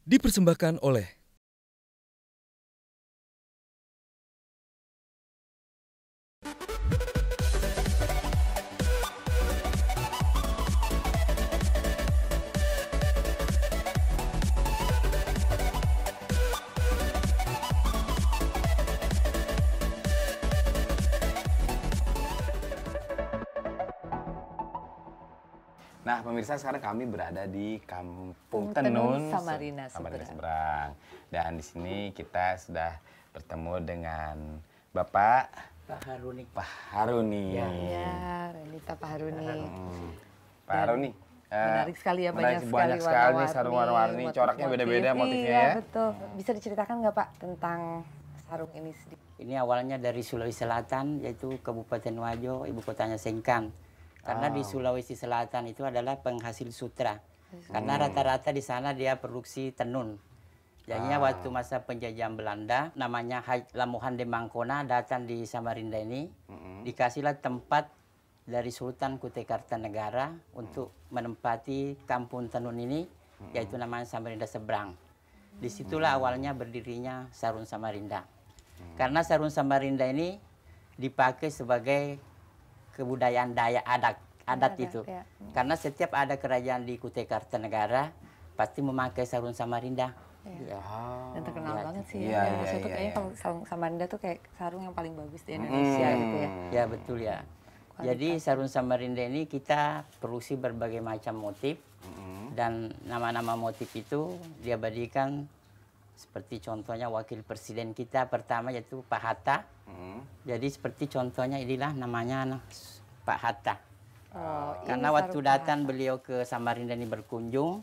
Dipersembahkan oleh Nah, pemirsa, sekarang kami berada di Kampung Tenun, Tenun, Samarinda Seberang. Dan di sini kita sudah bertemu dengan Bapak Haruni. Pak Haruni. Ya, Renita Pak Haruni. Pak Haruni. Menarik sekali ya, banyak sekali warna-warni, sarung warna-warni, coraknya beda-beda motifnya iya, ya. Betul. Bisa diceritakan nggak Pak tentang sarung ini sedikit? Ini awalnya dari Sulawesi Selatan, yaitu Kabupaten Wajo, ibu kotanya Sengkang. Karena di Sulawesi Selatan itu adalah penghasil sutra. Karena rata-rata di sana dia produksi tenun. Jadinya waktu masa penjajahan Belanda, namanya Haji Lamuhan de Mangkona datang di Samarinda ini, dikasihlah tempat dari Sultan Kutai Kartanegara untuk menempati kampung tenun ini, yaitu namanya Samarinda Seberang. Disitulah awalnya berdirinya Sarung Samarinda. Karena Sarung Samarinda ini dipakai sebagai kebudayaan Dayak adat itu. Ya. Karena setiap ada kerajaan di Kutai Kartanegara pasti memakai sarung Samarinda. Ya. Ya. Dan terkenal banget sih Iya, ya. iya, Indonesia tuh iya, kayaknya iya. kalau sarung Samarinda tuh kayak sarung yang paling bagus di Indonesia gitu ya. Ya betul ya. Jadi sarung Samarinda ini kita produksi berbagai macam motif dan nama-nama motif itu diabadikan seperti contohnya wakil presiden kita pertama yaitu Pak Hatta. Jadi seperti contohnya inilah namanya Pak Hatta. Oh, Karena ini waktu sarung datang Pak Hatta. beliau ke Samarinda ini berkunjung,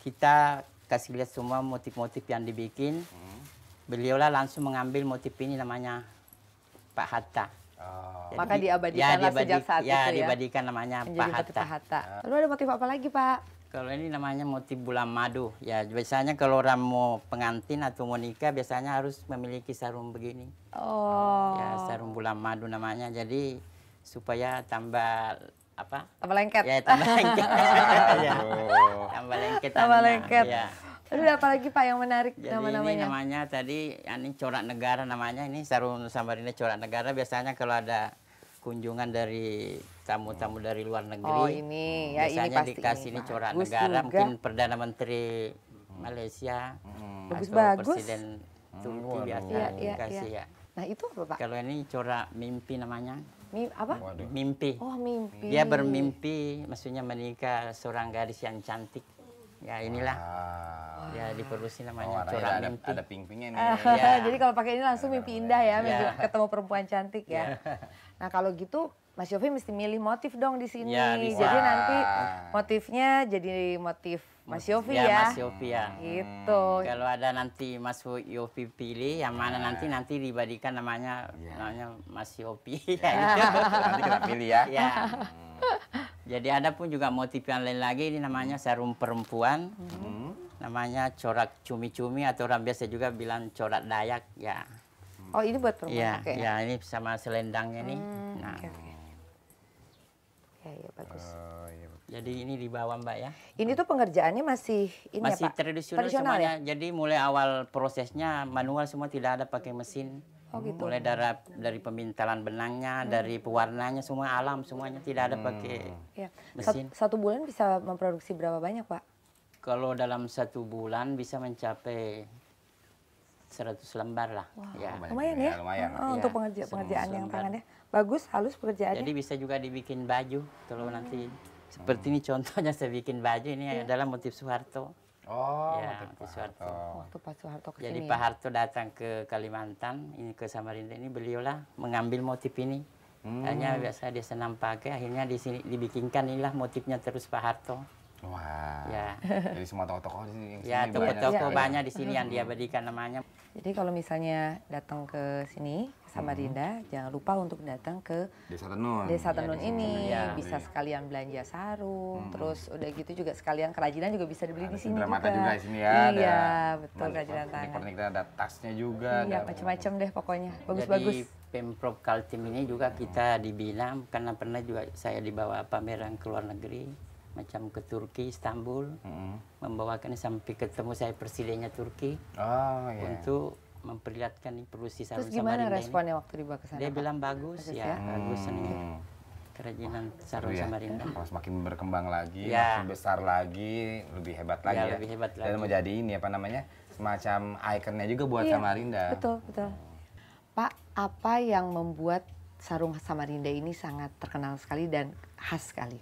kita kasih lihat semua motif-motif yang dibikin. Beliau lah langsung mengambil motif ini namanya Pak Hatta. Jadi, Maka diabadikanlah sejak saat itu ya. diabadikan namanya Menjadi Pak motif Hatta. Pak Hatta. Lalu ada motif apa lagi Pak? Kalau ini namanya motif bulan madu. Ya biasanya kalau orang mau pengantin atau mau nikah biasanya harus memiliki sarung begini. Oh. Ya sarung bulan madu namanya. Jadi supaya tambah apa? Tambah lengket. Ya tambah lengket. Ya. Tambah lengket. Tambah anunya. lengket. Ya. Lalu ada apa lagi Pak yang menarik Jadi ini nama-namanya? namanya tadi ini corak negara namanya. Ini sarung Samarinda corak negara. Biasanya kalau ada kunjungan dari tamu-tamu dari luar negeri. Oh ini ya, ini biasanya pasti dikasih ini Pak. corak Bagus negara. juga. Mungkin Perdana Menteri Malaysia. Bagus, atau bagus. Presiden Turki biasa Iya, iya, dikasih iya. ya. Nah itu apa Pak? Kalau ini corak mimpi namanya. Apa? Mimpi. Oh mimpi. Dia bermimpi, maksudnya menikah seorang gadis yang cantik. Ya inilah. Ya diproduksi namanya corak mimpi. Ada ping-pingnya nih. Ya. Jadi kalau pakai ini langsung mimpi indah ya, mimpi Ya. ketemu perempuan cantik ya. Nah kalau gitu Mas Yofi mesti milih motif dong di sini. Ya, bisa. Jadi nanti motifnya jadi motif Mas Yofi ya. Mas Yofi ya. Gitu. Kalau ada nanti Mas Yofi pilih yang mana nanti dibadikan namanya Mas Yofi. Ya, gitu. Nanti kita pilih ya. Ya. Jadi ada pun juga motif yang lain lagi ini namanya sarung perempuan. Namanya corak cumi-cumi atau orang biasa juga bilang corak Dayak ya. Oh ini buat perempuan Iya, pakai. ya ini sama selendangnya nih. Nah, Oke, oke. Ya bagus. jadi ini di bawah Mbak ya. Ini tuh pengerjaannya masih ini Masih ya Pak? tradisional ya? semuanya. Jadi mulai awal prosesnya manual semua, tidak ada pakai mesin. Oh gitu. Mulai dari pemintalan benangnya, dari pewarnanya semua alam semuanya, tidak ada pakai Ya. mesin. Satu bulan bisa memproduksi berapa banyak Pak? Kalau dalam 1 bulan bisa mencapai 100 lembar lah. Ya. Lumayan ya? Lumayan. Oh, untuk pengerjaan yang tangannya. Bagus, halus pekerjaannya. Jadi bisa juga dibikin baju kalau nanti seperti ini contohnya saya bikin baju ini adalah motif Soeharto. Oh, Ya, motif motif Soeharto. Waktu Pak Soeharto ke Jadi sini Pak Harto datang ke Kalimantan, ini ke Samarinda ini beliaulah mengambil motif ini. Hanya biasa dia senang pakai, akhirnya di sini dibikinkan inilah motifnya terus Pak Harto. Wah. Ya. Jadi semua tokoh-tokoh di sini. Ya, banyak. toko-toko Ya, banyak di sini yang diabadikan namanya. Jadi kalau misalnya datang ke sini, ke Samarinda, jangan lupa untuk datang ke Desa Tenun. Desa Tenun ini. Ya. Bisa sekalian belanja sarung, terus udah gitu juga sekalian kerajinan juga bisa dibeli di sini Mata juga di sini ya. Iya, betul kerajinan tangan. Pernik-pernik ada tasnya juga. Iya, ada macam-macam deh pokoknya. Jadi Bagus-bagus. Pemprov Kaltim ini juga kita dibina karena pernah juga saya dibawa pameran ke luar negeri. macam ke Turki, Istanbul, membawakan sampai ketemu saya presidennya Turki Oh iya. untuk memperlihatkan produksi sarung Terus gimana Samarinda responnya waktu dibawa ke sana? ini. Dia Pak? bilang bagus ya, bagus ini kerajinan sarung Seru ya. Samarinda. Kalau semakin berkembang lagi, Ya. makin besar lagi, lebih hebat lagi Ya, ya. lebih hebat Dan lagi. menjadi ini apa namanya, semacam ikonnya juga buat Iya, Samarinda. Betul, betul. Pak, apa yang membuat sarung Samarinda ini sangat terkenal sekali dan khas sekali?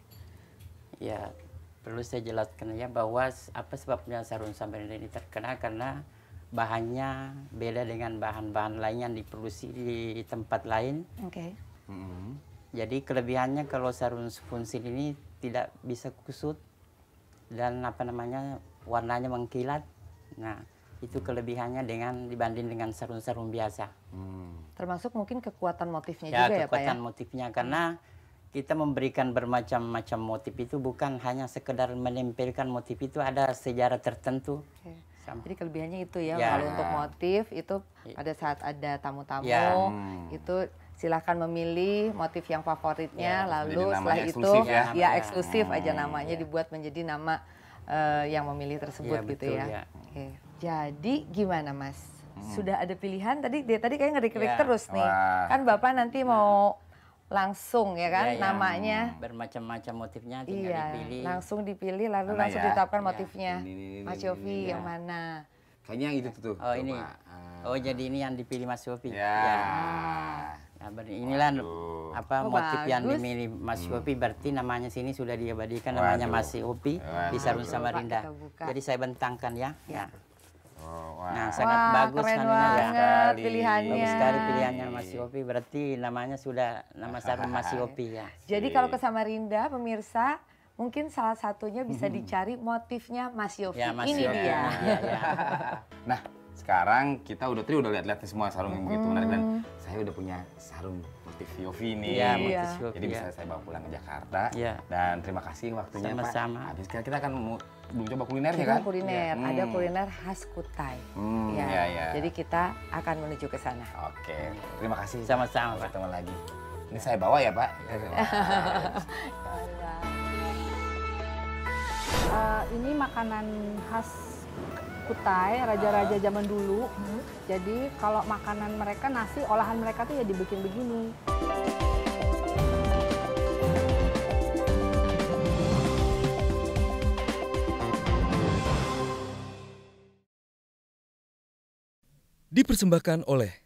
Ya, perlu saya jelaskan ya bahwa apa sebabnya sarung Samarinda ini terkenal karena bahannya beda dengan bahan-bahan lain yang diproduksi di tempat lain. Oke. Jadi kelebihannya kalau sarung funsil ini tidak bisa kusut dan apa namanya warnanya mengkilat. Nah, itu kelebihannya dibanding dengan sarung-sarung biasa. Termasuk mungkin kekuatan motifnya Ya, juga ya Pak ya? kekuatan motifnya karena kita memberikan bermacam-macam motif itu bukan hanya sekedar menempelkan motif itu, ada sejarah tertentu. Oke. Sampai- Jadi kelebihannya itu ya, Ya. kalau untuk motif itu pada saat ada tamu-tamu Ya. itu silahkan memilih motif yang favoritnya, Ya, lalu jadi namanya setelah itu eksklusif ya? ya eksklusif aja Ya. namanya dibuat menjadi nama yang memilih tersebut Ya, gitu betul, ya. ya. Oke. Jadi gimana Mas? Sudah ada pilihan tadi tadi kayak ngerik-ngerik Ya. terus nih. Wah. Kan Bapak nanti mau langsung ya kan Ya, ya. namanya. Bermacam-macam motifnya tinggal Iya, dipilih. langsung dipilih lalu Mana langsung ya? ditetapkan Ya. motifnya. Ini, Mas Yofi ya. yang mana? Kayaknya yang itu tuh. Oh, ini. Coba. Oh, jadi ini yang dipilih Mas Yofi. Ya. Nah, inilah Waduh. apa Oh, motif yang bagus. dimilih Mas Yofi, berarti namanya sini sudah diabadikan Waduh. namanya Mas Yofi di Sarung Waduh. Samarinda. Coba kita buka. Jadi saya bentangkan ya. Ya. Oh, Nah, wah. sangat Wah, bagus keren anunya ya. banget Sekali. pilihannya. Bagus sekali pilihannya Mas Yofi, berarti namanya sudah nama sarung Mas Yofi ya. Jadi kalau ke Samarinda, pemirsa, mungkin salah satunya bisa dicari motifnya Mas Yofi. Ya, Mas Ini Yofi. dia. Ya, ya. Nah, sekarang kita udah lihat-lihat nih semua sarung yang begitu menarik dan saya udah punya sarung motif Yofi nih. Iya, Iya. motif Yofi. Jadi ya. bisa saya bawa pulang ke Jakarta. Iya. Dan terima kasih waktunya Sama-sama. Pak. Habis kita akan belum coba kulinernya Kita kan? kuliner, Iya. ada kuliner khas Kutai. Ya, Iya, iya. Jadi kita akan menuju ke sana. Oke, terima kasih. Sama-sama, Pak. Pak. Ketemu lagi. Ini saya bawa ya, Pak. Ini makanan khas Kutai, raja-raja zaman dulu. Jadi kalau makanan mereka, nasi olahan mereka tuh ya dibikin begini. Dipersembahkan oleh